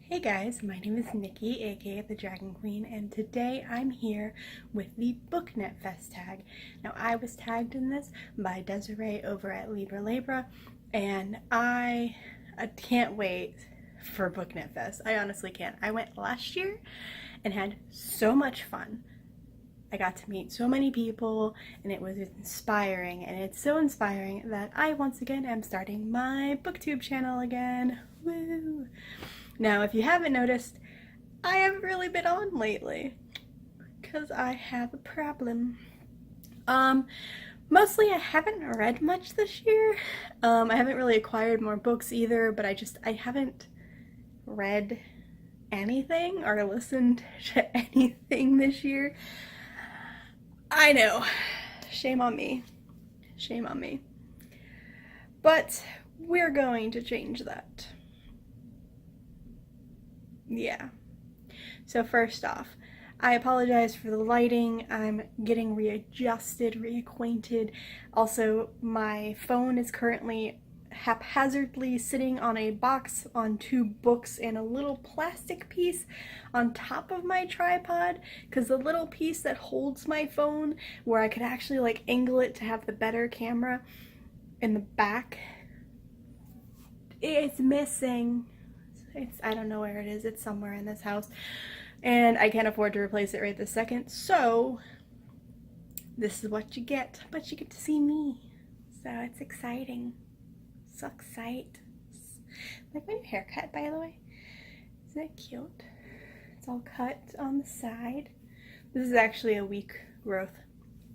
Hey guys, my name is Nikki, aka the Dragon Queen, and today I'm here with the BookNet Fest Tag. Now, I was tagged in this by Desiree over at Libra Labra, and I can't wait for BookNet Fest. I honestly can't. I went last year and had so much fun. I got to meet so many people, and it was inspiring, and it's so inspiring that I once again am starting my booktube channel again. Woo! Now, if you haven't noticed, I haven't really been on lately because I have a problem. Mostly I haven't read much this year. I haven't really acquired more books either, but I haven't read anything or listened to anything this year. I know. Shame on me. Shame on me. But we're going to change that. Yeah. So first off, I apologize for the lighting. I'm getting readjusted, reacquainted. Also, my phone is currently haphazardly sitting on a box on two books and a little plastic piece on top of my tripod, because the little piece that holds my phone, where I could actually like angle it to have the better camera in the back, it's missing. I don't know where it is. It's somewhere in this house. And I can't afford to replace it right this second. So this is what you get. But you get to see me. So it's exciting. So excited. Like my new haircut, by the way. Isn't it cute? It's all cut on the side. This is actually a week growth.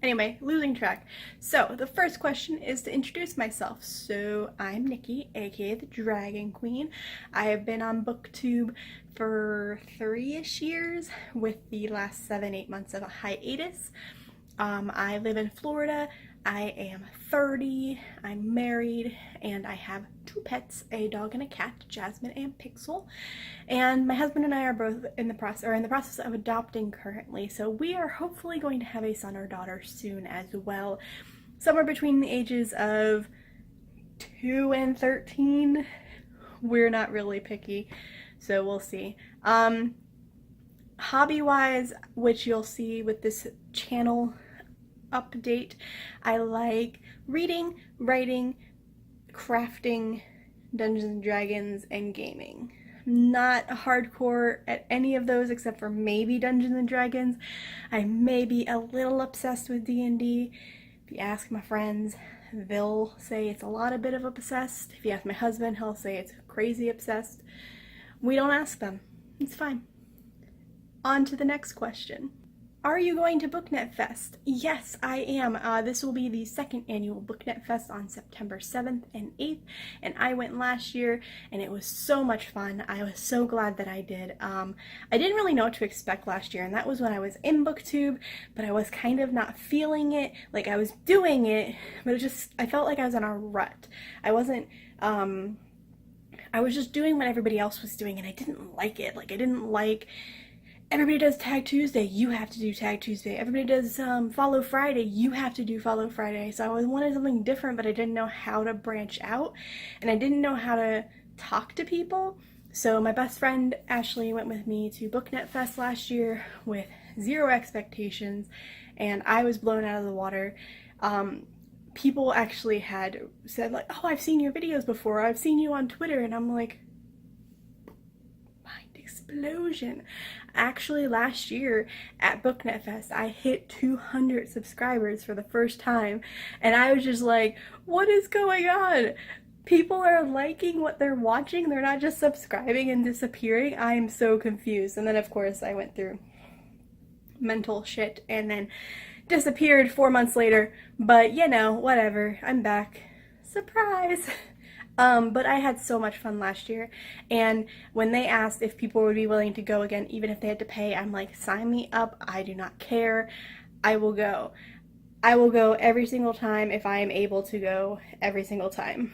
Anyway, losing track. So, the first question is to introduce myself. So, I'm Nikki, aka the Dragon Queen. I have been on BookTube for 3-ish years, with the last 7-8 months of a hiatus. I live in Florida. I am 30, I'm married, and I have 2 pets, a dog and a cat, Jasmine and Pixel. And my husband and I are both in the process of adopting currently, so we are hopefully going to have a son or daughter soon as well. Somewhere between the ages of 2 and 13. We're not really picky, so we'll see. Hobby-wise, which you'll see with this channel update, I like reading, writing, crafting, Dungeons and Dragons, and gaming. Not hardcore at any of those except for maybe Dungeons and Dragons. I may be a little obsessed with D&D. If you ask my friends, they'll say it's a lot of bit of obsessed. If you ask my husband, he'll say it's crazy obsessed. We don't ask them. It's fine. On to the next question. Are you going to BookNet Fest? Yes, I am. This will be the 2nd annual BookNet Fest on September 7th and 8th, and I went last year, and it was so much fun. I was so glad that I did. I didn't really know what to expect last year, and that was when I was in BookTube, but I was kind of not feeling it. Like, I was doing it, but I felt like I was in a rut. I wasn't, I was just doing what everybody else was doing, and I didn't like it. Like, I didn't like... Everybody does Tag Tuesday, you have to do Tag Tuesday. Everybody does Follow Friday, you have to do Follow Friday. So I wanted something different, but I didn't know how to branch out, and I didn't know how to talk to people. So my best friend Ashley went with me to BookNet Fest last year with 0 expectations, and I was blown out of the water. People actually had said, like, oh, I've seen your videos before, I've seen you on Twitter, and I'm like, explosion. Actually, last year at BookNet Fest, I hit 200 subscribers for the first time, and I was just like, what is going on? People are liking what they're watching, they're not just subscribing and disappearing. I am so confused. And then, of course, I went through mental shit and then disappeared 4 months later, but you know, whatever, I'm back. Surprise! But I had so much fun last year, and when they asked if people would be willing to go again, even if they had to pay, I'm like, sign me up, I do not care, I will go. I will go every single time if I am able to go every single time.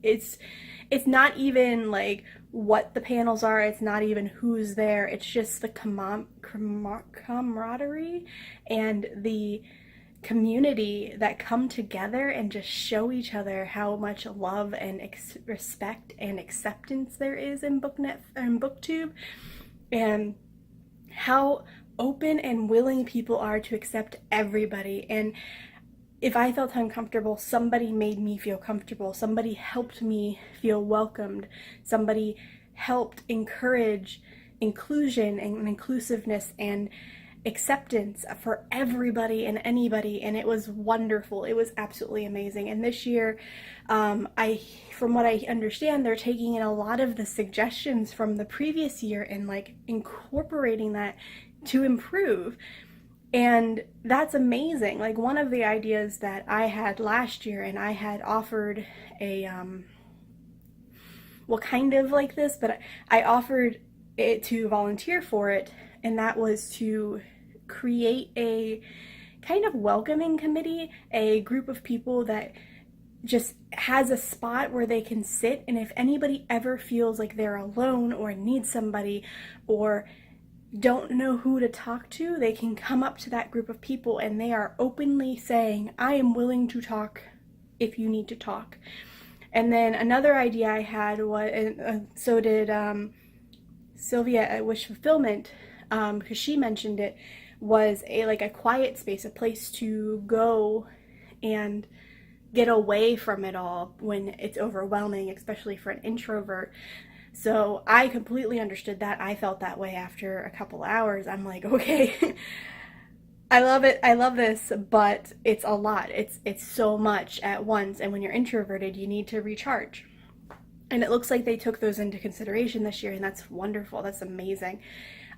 It's not even like what the panels are, it's not even who's there, it's just the camaraderie and the community that come together and just show each other how much love and respect and acceptance there is in BookNet and BookTube, and how open and willing people are to accept everybody. And if I felt uncomfortable, somebody made me feel comfortable. Somebody helped me feel welcomed. Somebody helped encourage inclusion and inclusiveness and acceptance for everybody and anybody, and it was wonderful. It was absolutely amazing. And this year, from what I understand, they're taking in a lot of the suggestions from the previous year and like incorporating that to improve. And that's amazing. Like, one of the ideas that I had last year, and I had offered a well, kind of like this, but I offered it to volunteer for it, and that was to create a kind of welcoming committee, a group of people that just has a spot where they can sit, and if anybody ever feels like they're alone or need somebody or don't know who to talk to, they can come up to that group of people and they are openly saying, I am willing to talk if you need to talk. And then another idea I had was, and so did Sylvia at Wish Fulfillment, because she mentioned it, was a quiet space, a place to go and get away from it all when it's overwhelming, especially for an introvert. So I completely understood that. I felt that way after a couple hours. I'm like, okay, I love it. I love this, but it's a lot. It's so much at once. And when you're introverted, you need to recharge. And it looks like they took those into consideration this year, and that's wonderful. That's amazing.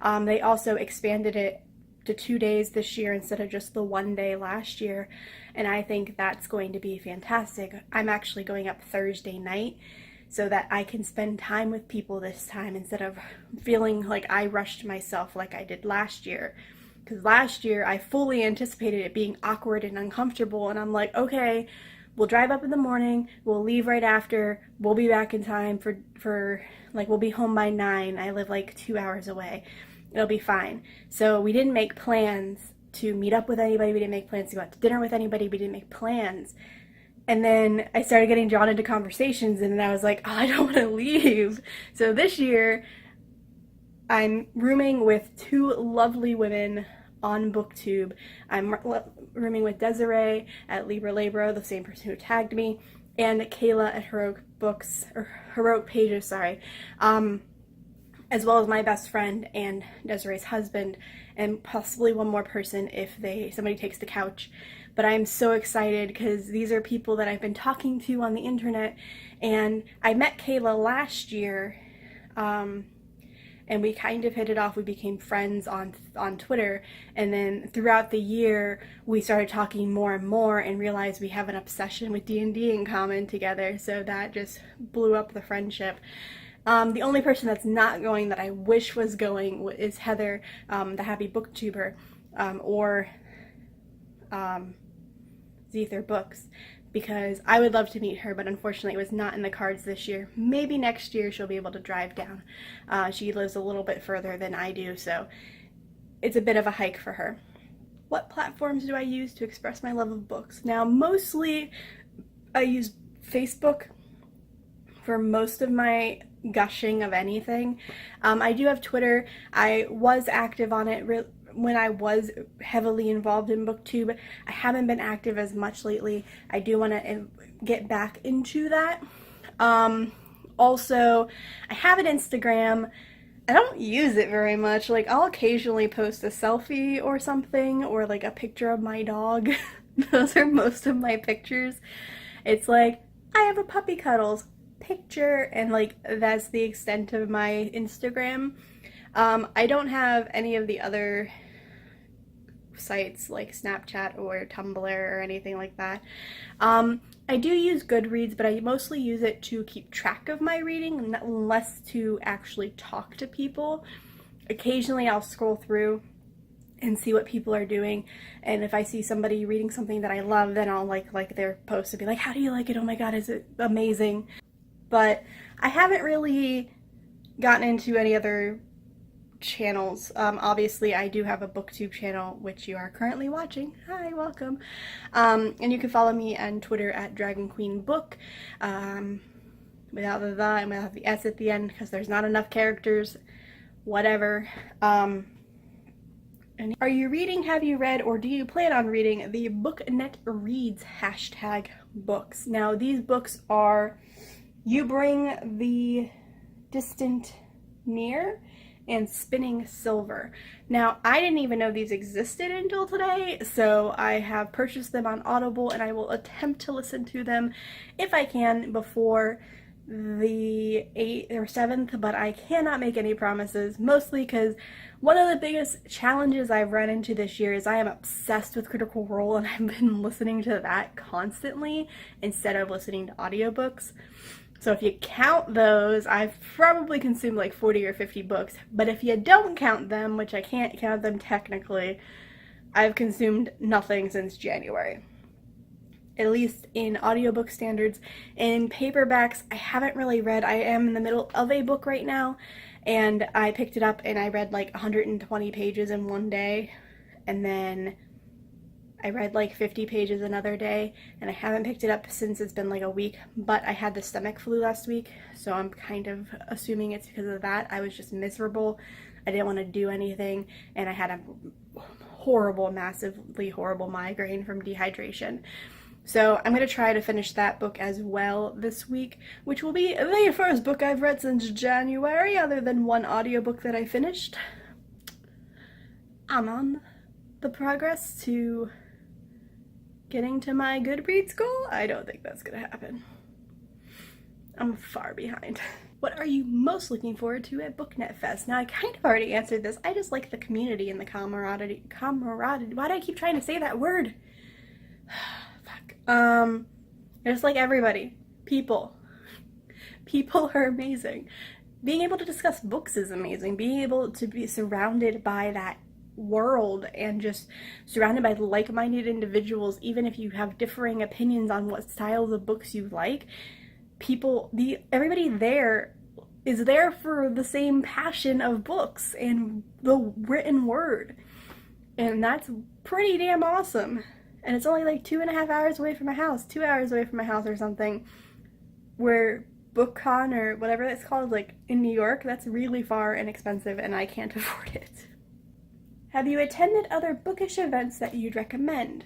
They also expanded it to 2 days this year instead of just the 1 day last year, and I think that's going to be fantastic. I'm actually going up Thursday night so that I can spend time with people this time instead of feeling like I rushed myself like I did last year. Because last year I fully anticipated it being awkward and uncomfortable, and I'm like, okay, we'll drive up in the morning, we'll leave right after, we'll be back in time for like, we'll be home by 9. I live like 2 hours away. It'll be fine. So we didn't make plans to meet up with anybody. We didn't make plans to go out to dinner with anybody. We didn't make plans. And then I started getting drawn into conversations, and then I was like, oh, I don't want to leave. So this year, I'm rooming with 2 lovely women on BookTube. I'm rooming with Desiree at Libra Labro, the same person who tagged me, and Kayla at Heroic Books, or Heroic Pages, sorry. As well as my best friend and Desiree's husband, and possibly one more person if somebody takes the couch. But I'm so excited because these are people that I've been talking to on the internet, and I met Kayla last year, and we kind of hit it off. We became friends on Twitter, and then throughout the year we started talking more and more and realized we have an obsession with D&D in common together, so that just blew up the friendship. The only person that's not going that I wish was going is Heather, the Happy Booktuber, or Zether Books, because I would love to meet her, but unfortunately it was not in the cards this year. Maybe next year she'll be able to drive down. She lives a little bit further than I do, so it's a bit of a hike for her. What platforms do I use to express my love of books? Now, mostly I use Facebook for most of my gushing of anything. I do have Twitter. I was active on it when I was heavily involved in BookTube. I haven't been active as much lately. I do want to get back into that. Also, I have an Instagram. I don't use it very much. Like, I'll occasionally post a selfie or something, or like a picture of my dog. Those are most of my pictures. It's like, I have a puppy cuddles picture, and like that's the extent of my Instagram. I don't have any of the other sites like Snapchat or Tumblr or anything like that. I do use Goodreads, but I mostly use it to keep track of my reading, less to actually talk to people. Occasionally I'll scroll through and see what people are doing, and if I see somebody reading something that I love, then I'll like their post and be like, how do you like it? Oh my god, is it amazing? But I haven't really gotten into any other channels. Obviously, I do have a booktube channel, which you are currently watching. Hi, welcome. And you can follow me on Twitter at Dragon Queen Book, without the and without the S at the end, because there's not enough characters. Whatever. And are you reading, have you read, or do you plan on reading the BookNet Reads hashtag books? Now, these books are You Bring the Distant Near and Spinning Silver. Now, I didn't even know these existed until today, so I have purchased them on Audible, and I will attempt to listen to them if I can before the 8th or 7th, but I cannot make any promises, mostly because one of the biggest challenges I've run into this year is I am obsessed with Critical Role, and I've been listening to that constantly instead of listening to audiobooks. So if you count those, I've probably consumed like 40 or 50 books, but if you don't count them, which I can't count them technically, I've consumed nothing since January. At least in audiobook standards. In paperbacks, I haven't really read. I am in the middle of a book right now, and I picked it up and I read like 120 pages in one day, and then I read like 50 pages another day, and I haven't picked it up since it's been like a week, but I had the stomach flu last week, so I'm kind of assuming it's because of that. I was just miserable. I didn't want to do anything, and I had a horrible, massively horrible migraine from dehydration. So I'm going to try to finish that book as well this week, which will be the first book I've read since January, other than one audiobook that I finished. I'm on the progress to getting to my Goodreads goal. I don't think that's going to happen. I'm far behind. What are you most looking forward to at BookNet Fest? Now, I kind of already answered this. I just like the community and the camaraderie. Why do I keep trying to say that word? Just like everybody. People are amazing. Being able to discuss books is amazing. Being able to be surrounded by that world and just surrounded by like-minded individuals, even if you have differing opinions on what styles of books you like, everybody there is there for the same passion of books and the written word. And that's pretty damn awesome. And it's only like 2.5 hours away from my house, 2 hours away from my house or something, where BookCon or whatever it's called, like in New York, that's really far and expensive, and I can't afford it. Have you attended other bookish events that you'd recommend?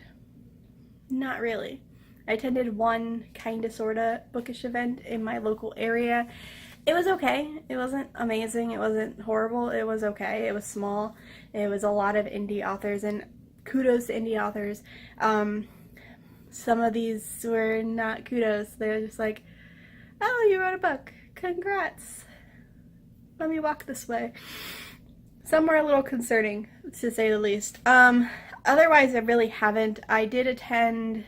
Not really. I attended one kinda sorta bookish event in my local area. It was okay. It wasn't amazing. It wasn't horrible. It was okay. It was small. It was a lot of indie authors, and kudos to indie authors. Some of these were not kudos. They're just like, oh, you wrote a book. Congrats. Let me walk this way. Some were a little concerning, to say the least. Otherwise, I really haven't. I did attend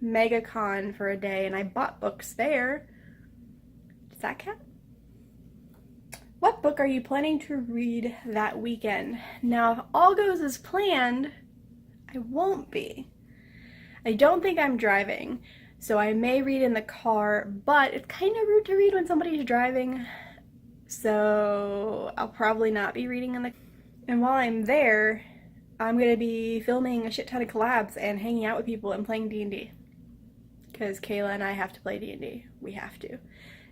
MegaCon for a day, and I bought books there. Does that count? What book are you planning to read that weekend? Now, if all goes as planned, I won't be. I don't think I'm driving, so I may read in the car, but it's kind of rude to read when somebody's driving, so I'll probably not be reading in the... And while I'm there, I'm going to be filming a shit ton of collabs and hanging out with people and playing D&D. Because Kayla and I have to play D&D. We have to.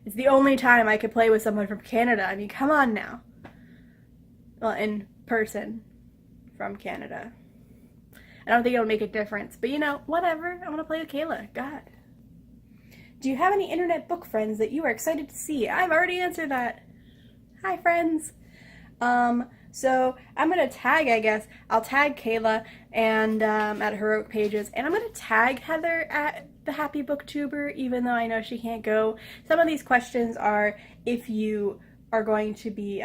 It's the only time I could play with someone from Canada. I mean, come on now. Well, in person from Canada. I don't think it'll make a difference, but you know, whatever. I want to play with Kayla. God. Do you have any internet book friends that you are excited to see? I've already answered that. Hi, friends. So I'm going to tag, I guess. I'll tag Kayla and at Heroic Pages, and I'm going to tag Heather at the Happy Booktuber, even though I know she can't go. Some of these questions are if you are going to be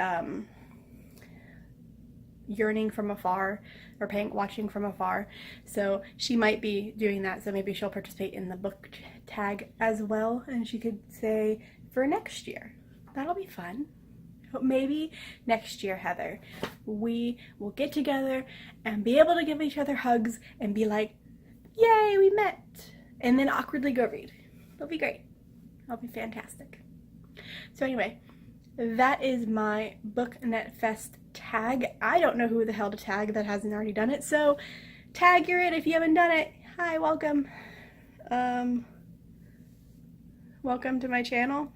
yearning from afar or watching from afar. So she might be doing that, so maybe she'll participate in the book tag as well, and she could say for next year. That'll be fun. Maybe next year, Heather, we will get together and be able to give each other hugs and be like, yay, we met, and then awkwardly go read. It'll be great. It'll be fantastic. So anyway, that is my BookNet Fest tag. I don't know who the hell to tag that hasn't already done it, so tag you're it if you haven't done it. Hi, welcome. Welcome to my channel.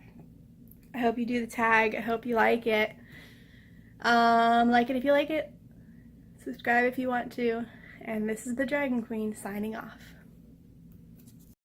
I hope you do the tag. I hope you like it. Like it if you like it. Subscribe if you want to. And this is the Dragon Queen signing off.